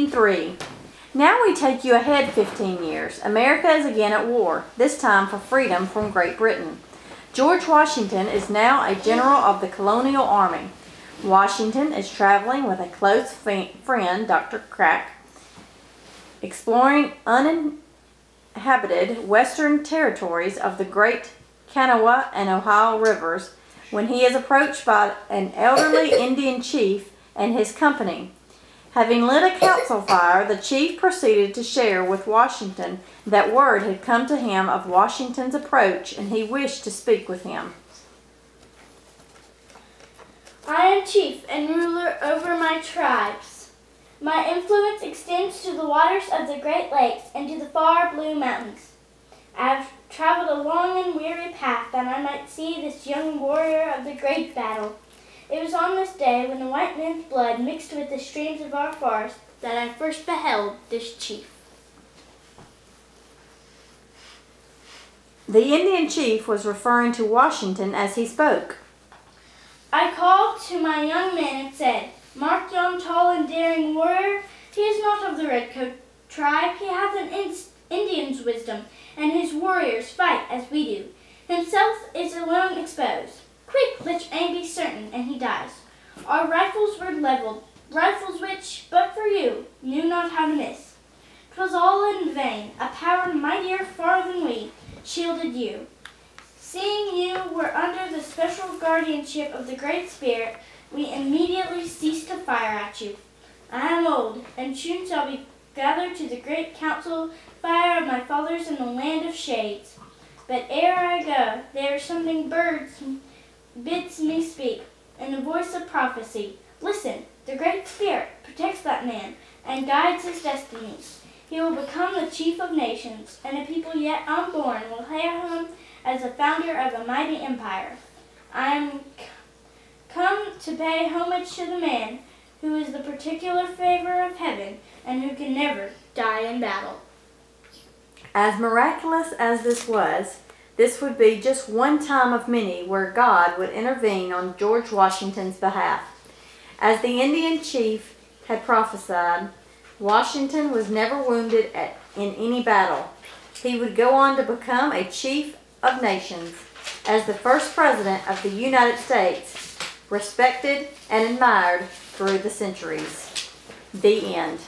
Scene 3. Now we take you ahead 15 years. America is again at war, this time for freedom from Great Britain. George Washington is now a general of the colonial army. Washington is traveling with a close friend, Dr. Crack, exploring uninhabited western territories of the Great Kanawha and Ohio rivers when he is approached by an elderly Indian chief and his company. Having lit a council fire, the chief proceeded to share with Washington that word had come to him of Washington's approach, and he wished to speak with him. I am chief and ruler over my tribes. My influence extends to the waters of the Great Lakes and to the far blue mountains. I have traveled a long and weary path that I might see this young warrior of the great battle. It was on this day when the white man's blood mixed with the streams of our forest that I first beheld this chief. The Indian chief was referring to Washington as he spoke. I called to my young men and said, "Mark yon tall and daring warrior. He is not of the Redcoat tribe. He hath an Indian's wisdom, and his warriors fight as we do. Himself is alone exposed. Quick, let your aim be certain, and he dies. Our rifles were leveled, rifles which, but for you, knew not how to miss. 'Twas all in vain. A power mightier far than we shielded you. Seeing you were under the special guardianship of the Great Spirit, we immediately ceased to fire at you. I am old, and soon shall be gathered to the great council fire of my fathers in the land of shades. But ere I go, there is something bids me speak, in the voice of prophecy. Listen, the Great Spirit protects that man and guides his destiny. He will become the chief of nations, and a people yet unborn will hail him as the founder of a mighty empire. I am come to pay homage to the man who is the particular favor of heaven and who can never die in battle." As miraculous as this would be just one time of many where God would intervene on George Washington's behalf. As the Indian chief had prophesied, Washington was never wounded in any battle. He would go on to become a chief of nations as the first president of the United States, respected and admired through the centuries. The end.